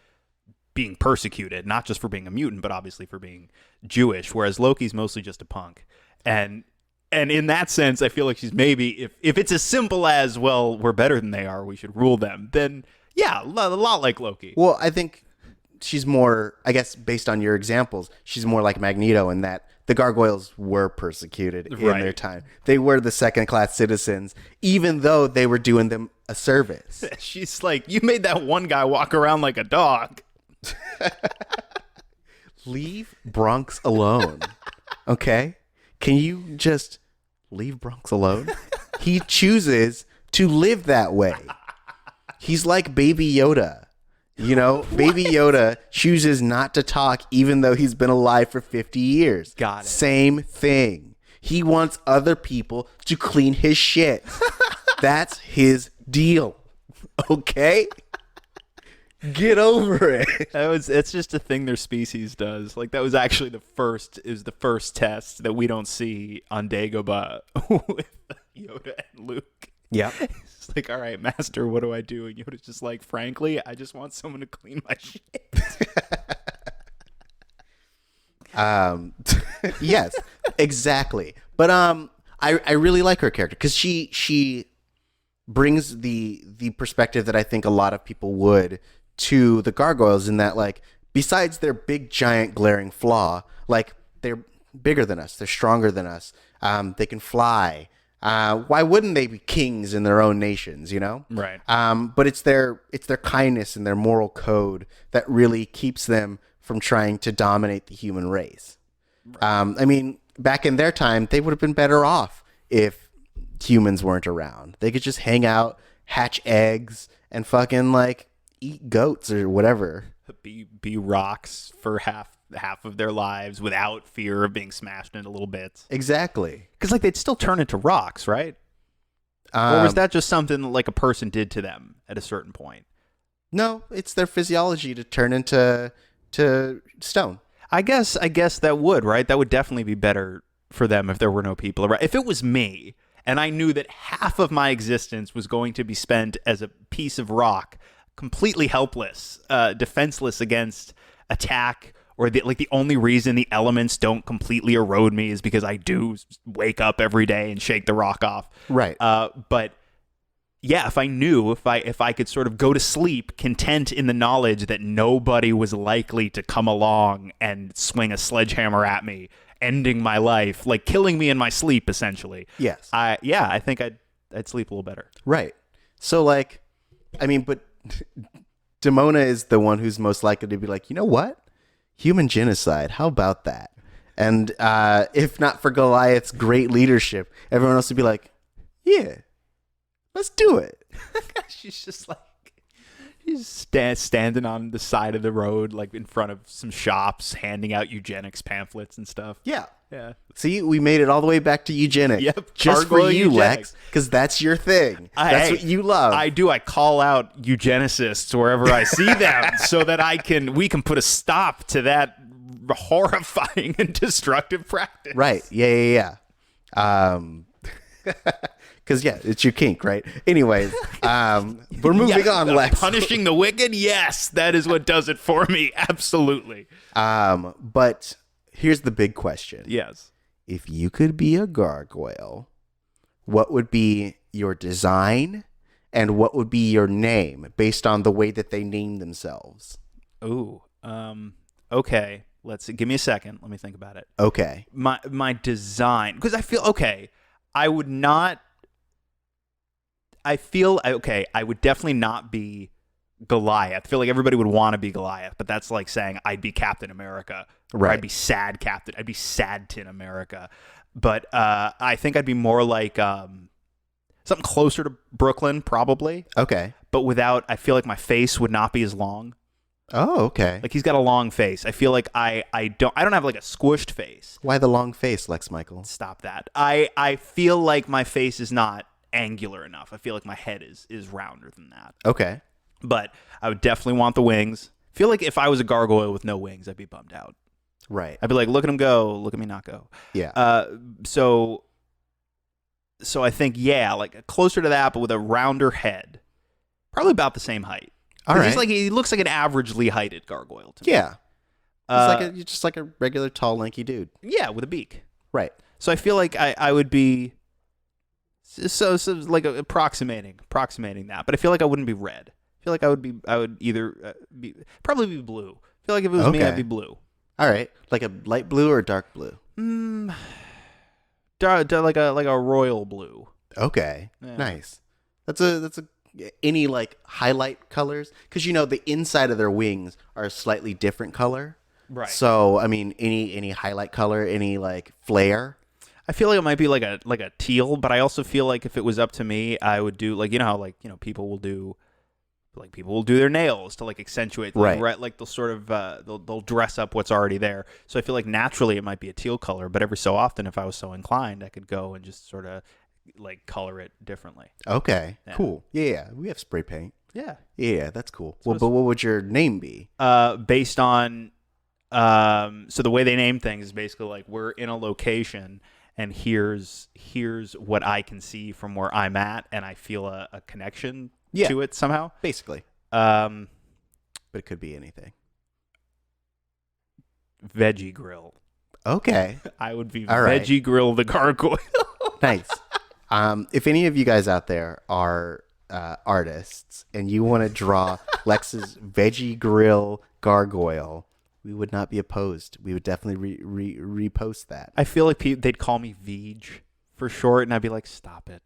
being persecuted, not just for being a mutant, but obviously for being Jewish, whereas Loki's mostly just a punk. And in that sense, I feel like she's maybe, if it's as simple as, well, we're better than they are, we should rule them, then yeah, a lot like Loki. Well, I think she's more, I guess, based on your examples, she's more like Magneto in that the Gargoyles were persecuted in their time. They were the second-class citizens, even though they were doing them a service. She's like, you made that one guy walk around like a dog. Leave Bronx alone, okay? Can you just leave Bronx alone? He chooses to live that way. He's like Baby Yoda. You know, Baby Yoda chooses not to talk even though he's been alive for 50 years. Got it. Same thing. He wants other people to clean his shit. That's his deal. Okay? Get over it. It's just a thing their species does. Like that was actually the first test that we don't see on Dagobah with Yoda and Luke. Yeah. It's like, all right, master, what do I do? And Yoda's just like, frankly, I just want someone to clean my shit. Yes, exactly. But I really like her character because she brings the perspective that I think a lot of people would to the Gargoyles, in that, like, besides their big giant glaring flaw, like, they're bigger than us, they're stronger than us, they can fly. Why wouldn't they be kings in their own nations, you know? Right. But it's their kindness and their moral code that really keeps them from trying to dominate the human race. Right. I mean, back in their time, they would have been better off if humans weren't around. They could just hang out, hatch eggs, and fucking, like, eat goats or whatever. Be rocks for half of their lives without fear of being smashed into little bits. Exactly. Because like they'd still turn into rocks, right? Or was that just something like a person did to them at a certain point? No, it's their physiology to turn into stone. I guess that would, right? That would definitely be better for them if there were no people around. If it was me and I knew that half of my existence was going to be spent as a piece of rock, completely helpless, defenseless against attack, or the only reason the elements don't completely erode me is because I do wake up every day and shake the rock off. Right. But yeah, if I knew, if I could sort of go to sleep content in the knowledge that nobody was likely to come along and swing a sledgehammer at me, ending my life, like killing me in my sleep, essentially. Yes. I think I'd sleep a little better. Right. So, like, I mean, but Demona is the one who's most likely to be like, you know what? Human genocide. How about that? And if not for Goliath's great leadership, everyone else would be like, yeah, let's do it. She's just like, she's standing on the side of the road, like in front of some shops, handing out eugenics pamphlets and stuff. Yeah. Yeah. See, we made it all the way back to eugenics. Yep. Just for Gargoyle you, eugenics. Lex, because that's your thing. That's what you love. I do. I call out eugenicists wherever I see them so that we can put a stop to that horrifying and destructive practice. Right. Yeah. Because, yeah, it's your kink, right? Anyways, we're moving on, Lex. Punishing the wicked? Yes, that is what does it for me. Absolutely. But here's the big question. Yes. If you could be a gargoyle, what would be your design and what would be your name based on the way that they name themselves? Ooh. Okay. Give me a second. Let me think about it. Okay. My design, because I feel I would definitely not be Goliath. I feel like everybody would want to be Goliath, but that's like saying I'd be Captain America, or right. I'd be Sad Captain. I'd be Sadtin America. But I think I'd be more like something closer to Brooklyn, probably. Okay. But I feel like my face would not be as long. Oh, okay. Like he's got a long face. I feel like I don't have like a squished face. Why the long face, Lex Michael? Stop that. I feel like my face is not angular enough. I feel like my head is rounder than that. Okay. But I would definitely want the wings. I feel like if I was a gargoyle with no wings, I'd be bummed out. Right. I'd be like, look at him go, look at me not go. Yeah. So I think, yeah, like closer to that, but with a rounder head. Probably about the same height. All right. He looks like an averagely heighted gargoyle to me. Yeah. You're just like a regular tall, lanky dude. Yeah, with a beak. Right. So I feel like I would be so like approximating that, but I feel like I wouldn't be red. I feel like I would either probably be blue. I feel like if it was me, I'd be blue. All right, like a light blue or dark blue? Like a royal blue. Okay, Yeah. Nice. That's a any like highlight colors, because the inside of their wings are a slightly different color. Right. So I mean, any highlight color, any like flare. I feel like it might be like a teal, but I also feel like if it was up to me, I would do how people will do their nails to like accentuate, right? Like they'll sort of they'll dress up what's already there. So I feel like naturally it might be a teal color, but every so often, if I was so inclined, I could go and just sort of like color it differently. Okay, Yeah. Cool. Yeah, we have spray paint. Yeah, That's cool. Well, but what would your name be? Based on so the way they name things is basically like we're in a location. And here's what I can see from where I'm at, and I feel a connection to it somehow. Basically. But it could be anything. Veggie Grill. Okay. I would be All right. Veggie Grill the gargoyle. Nice. If any of you guys out there are artists and you want to draw Lex's Veggie Grill gargoyle, we would not be opposed. We would definitely repost that. I feel like they'd call me Veg for short, and I'd be like, stop it.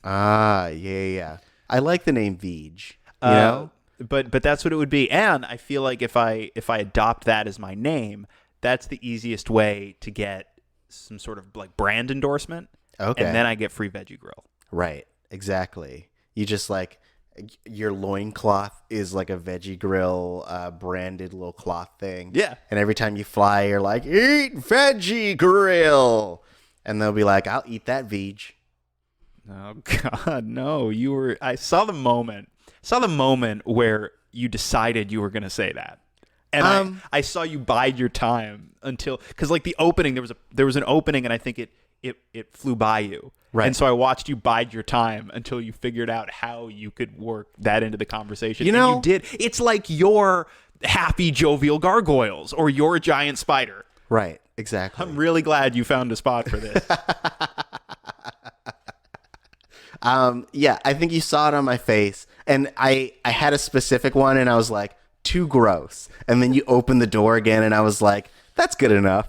Yeah. I like the name Veg. You know? But that's what it would be. And I feel like if I adopt that as my name, that's the easiest way to get some sort of like brand endorsement. Okay. And then I get free Veggie Grill. Right. Exactly. You just like your loincloth is like a Veggie Grill branded little cloth thing. Yeah. And every time you fly, you're like, eat Veggie Grill. And they'll be like, I'll eat that Veg. Oh God, no! I saw the moment where you decided you were going to say that. And I saw you bide your time until, because like the opening, there was an opening, and I think it flew by you. Right. And so I watched you bide your time until you figured out how you could work that into the conversation. You know, and you did. It's like your happy, jovial gargoyles or your giant spider. Right. Exactly. I'm really glad you found a spot for this. Yeah, I think you saw it on my face, and I had a specific one, and I was like, too gross. And then you opened the door again, and I was like, that's good enough.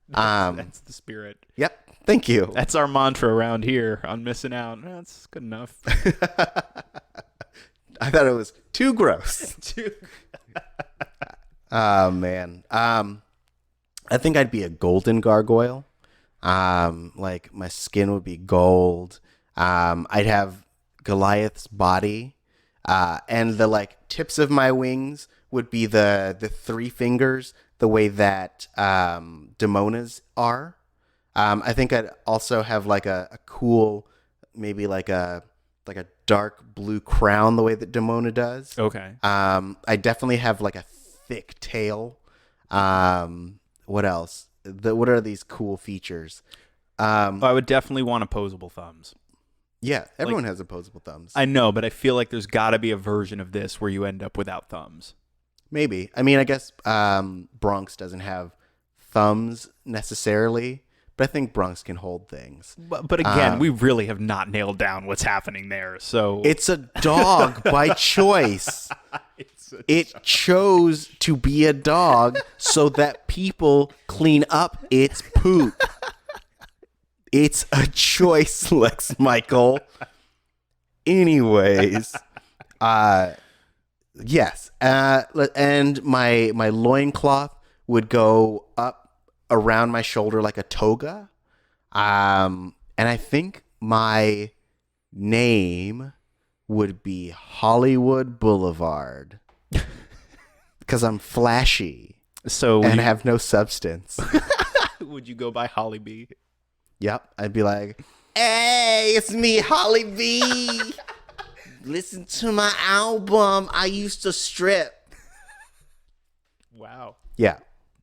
That's the spirit. Yep. Thank you. That's our mantra around here on Missing Out. That's good enough. I thought it was too gross. Oh, man. I think I'd be a golden gargoyle. Like my skin would be gold. I'd have Goliath's body. And the like tips of my wings would be the three fingers, the way that Damona's are. I think I'd also have like a cool, maybe like a dark blue crown, the way that Damona does. Okay. I definitely have like a thick tail. What else? What are these cool features? I would definitely want opposable thumbs. Yeah, everyone has opposable thumbs. I know, but I feel like there's got to be a version of this where you end up without thumbs. Maybe. I mean, I guess Bronx doesn't have thumbs necessarily, but I think Bronx can hold things. But again, we really have not nailed down what's happening there. So It's a dog by choice. It chose to be a dog so that people clean up its poop. It's a choice, Lex Michael. Anyways, yes. And my loincloth would go up around my shoulder like a toga. And I think my name would be Hollywood Boulevard. Because I'm flashy and have no substance. Would you go by Holly B? Yep. I'd be like, hey, it's me, Holly B. Listen to my album. I used to strip. Wow. Yeah.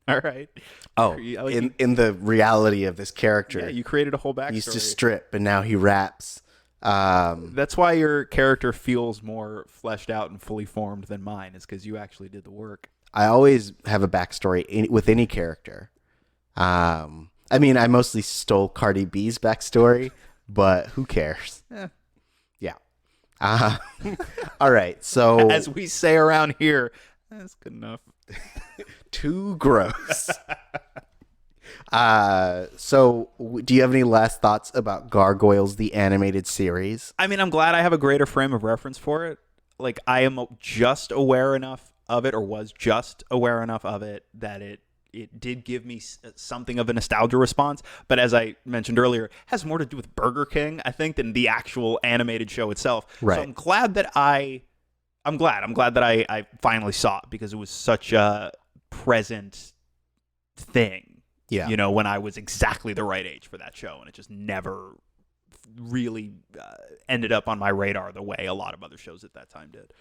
All right. Oh, in the reality of this character. Yeah, you created a whole backstory. He used to strip, but now he raps. That's why your character feels more fleshed out and fully formed than mine, is because you actually did the work. I always have a backstory with any character. I mean, I mostly stole Cardi B's backstory, but who cares? Yeah. All right. So, as we say around here, that's good enough. Too gross. So do you have any last thoughts about Gargoyles, the animated series? I mean, I'm glad I have a greater frame of reference for it. Like, I am just aware enough of it, or was just aware enough of it, that it did give me something of a nostalgia response. But as I mentioned earlier, it has more to do with Burger King, I think, than the actual animated show itself. Right. So I'm glad that I'm glad that I finally saw it, because it was such a present thing. Yeah. You know, when I was exactly the right age for that show, and it just never really ended up on my radar the way a lot of other shows at that time did.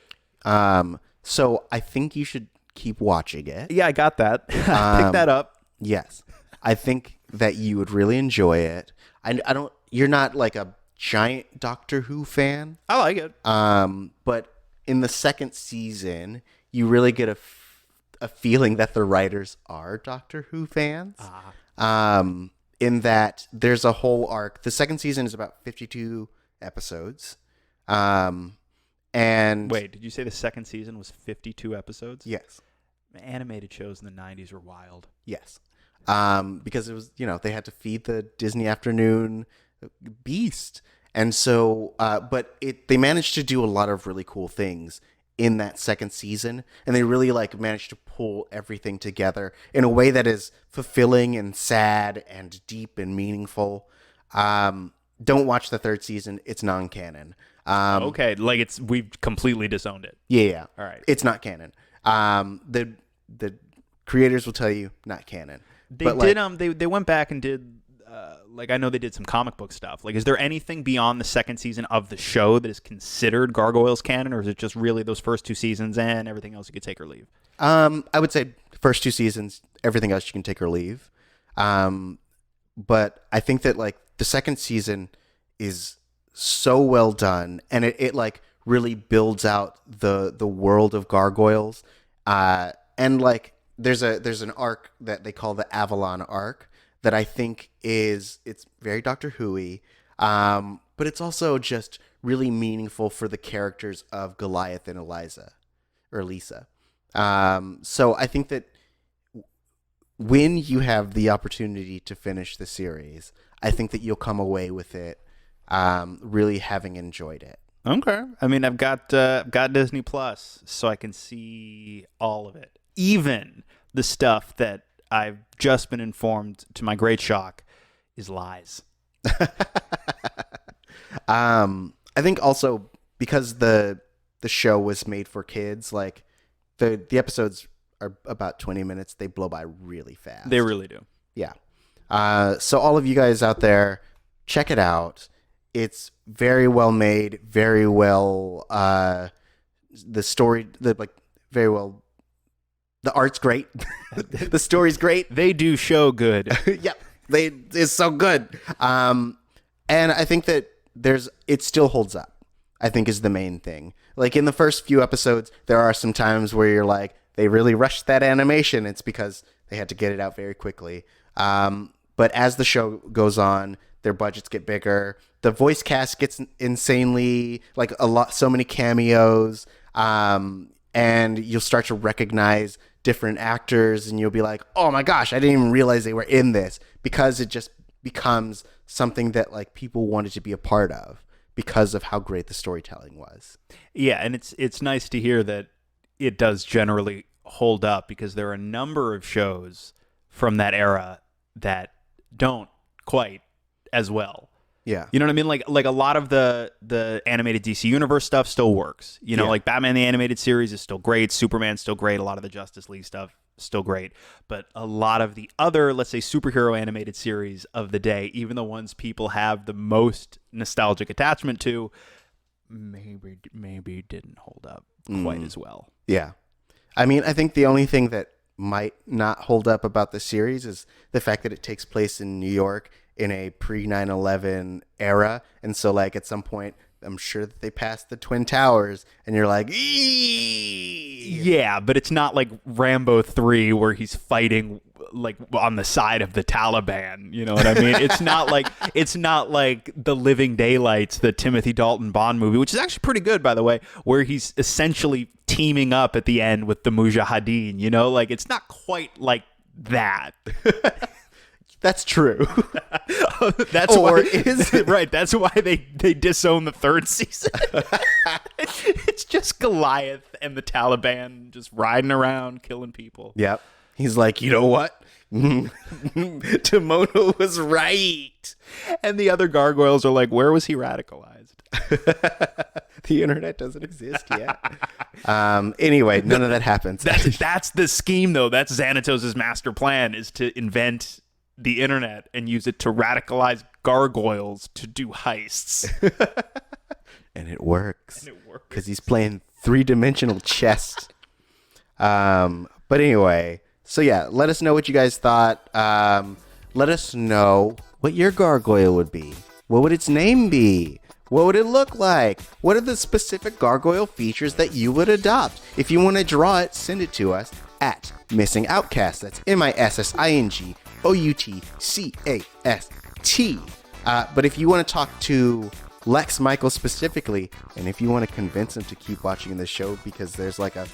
So I think you should keep watching it. Yeah, I got that. Pick that up. Yes. I think that you would really enjoy it. You're not like a giant Doctor Who fan. I like it. But in the second season, you really get a feeling that the writers are Doctor Who fans. In that there's a whole arc. The second season is about 52 episodes. And wait, did you say the second season was 52 episodes? Yes. Animated shows in the 90s were wild. Yes. Because it was, they had to feed the Disney afternoon beast. And so, but they managed to do a lot of really cool things in that second season. And they really managed to pull everything together in a way that is fulfilling and sad and deep and meaningful. Don't watch the third season. It's non-canon. Okay. We've completely disowned it. Yeah. All right. It's not canon. The creators will tell you not canon. They went back and did like I know they did some comic book stuff. Like, is there anything beyond the second season of the show that is considered Gargoyles canon, or is it just really those first 2 seasons and everything else you could take or leave? I would say first 2 seasons, everything else you can take or leave. But I think that like the second season is so well done, and it like really builds out the world of Gargoyles. And like there's an arc that they call the Avalon arc that I think it's very Doctor Who-y, but it's also just really meaningful for the characters of Goliath and Lisa. So I think that when you have the opportunity to finish the series, I think that you'll come away with it really having enjoyed it. Okay. I mean, I've got Disney Plus, so I can see all of it. Even the stuff that I've just been informed, to my great shock, is lies. I think also because the show was made for kids, like the episodes are about 20 minutes. They blow by really fast. They really do. Yeah. So all of you guys out there, check it out. It's very well made, very well. The story, very well. The art's great. The story's great. They do show good. Yep, it's so good. And I think that it still holds up, I think is the main thing. Like in the first few episodes, there are some times where you're like, they really rushed that animation. It's because they had to get it out very quickly. But as the show goes on, their budgets get bigger. The voice cast gets insanely, like so many cameos. And you'll start to recognize different actors, and you'll be like, oh my gosh, I didn't even realize they were in this, because it just becomes something that like people wanted to be a part of because of how great the storytelling was. Yeah, and it's nice to hear that it does generally hold up, because there are a number of shows from that era that don't quite as well. Yeah. You know what I mean? Like a lot of the animated DC Universe stuff still works. You know, like Batman the Animated Series is still great. Superman's still great. A lot of the Justice League stuff still great. But a lot of the other, let's say, superhero animated series of the day, even the ones people have the most nostalgic attachment to, maybe didn't hold up quite as well. Yeah. I mean, I think the only thing that might not hold up about the series is the fact that it takes place in New York in a pre-9/11 era. And so like at some point, I'm sure that they passed the Twin Towers and you're like, eee! Yeah, but it's not like Rambo 3 where he's fighting like on the side of the Taliban. You know what I mean? It's not like The Living Daylights, the Timothy Dalton Bond movie, which is actually pretty good, by the way, where he's essentially teaming up at the end with the Mujahideen. You know, like it's not quite like that. That's true. That's why is it right? That's why they disown the third season. It's just Goliath and the Taliban just riding around killing people. Yep. He's like, you know what? Timona was right. And the other gargoyles are like, where was he radicalized? The internet doesn't exist yet. Anyway, none of that happens. That's the scheme, though. That's Xanatos' master plan, is to invent the internet and use it to radicalize gargoyles to do heists. And it works. Because he's playing 3-dimensional chess. But anyway, so yeah, let us know what you guys thought. Let us know what your gargoyle would be. What would its name be? What would it look like? What are the specific gargoyle features that you would adopt? If you want to draw it, send it to us at Missing Outcast. That's MISSING OUTCAST. But if you want to talk to Lex Michael specifically, and if you want to convince him to keep watching the show, because there's like I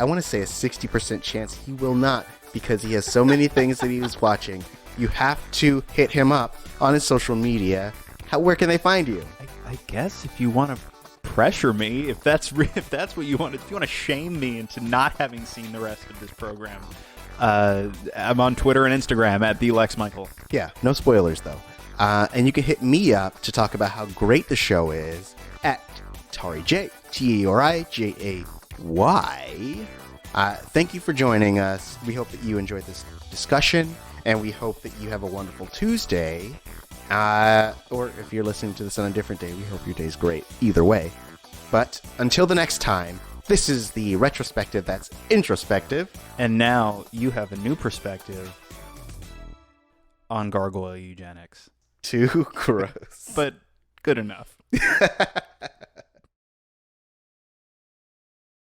want to say a 60% chance he will not, because he has so many things that he is watching, you have to hit him up on his social media. Where can they find you? I guess if you want to pressure me, if that's what you want, if you want to shame me into not having seen the rest of this program, I'm on Twitter and Instagram at @TheLexMichael. Yeah, no spoilers though. And you can hit me up to talk about how great the show is at Tauri J, TAURIJAY. Thank you for joining us. We hope that you enjoyed this discussion, And we hope that you have a wonderful Tuesday. Or if you're listening to this on a different day, we hope your day's great. Either way. But until the next time, this is the retrospective that's introspective. And now you have a new perspective on gargoyle eugenics. Too gross. But good enough.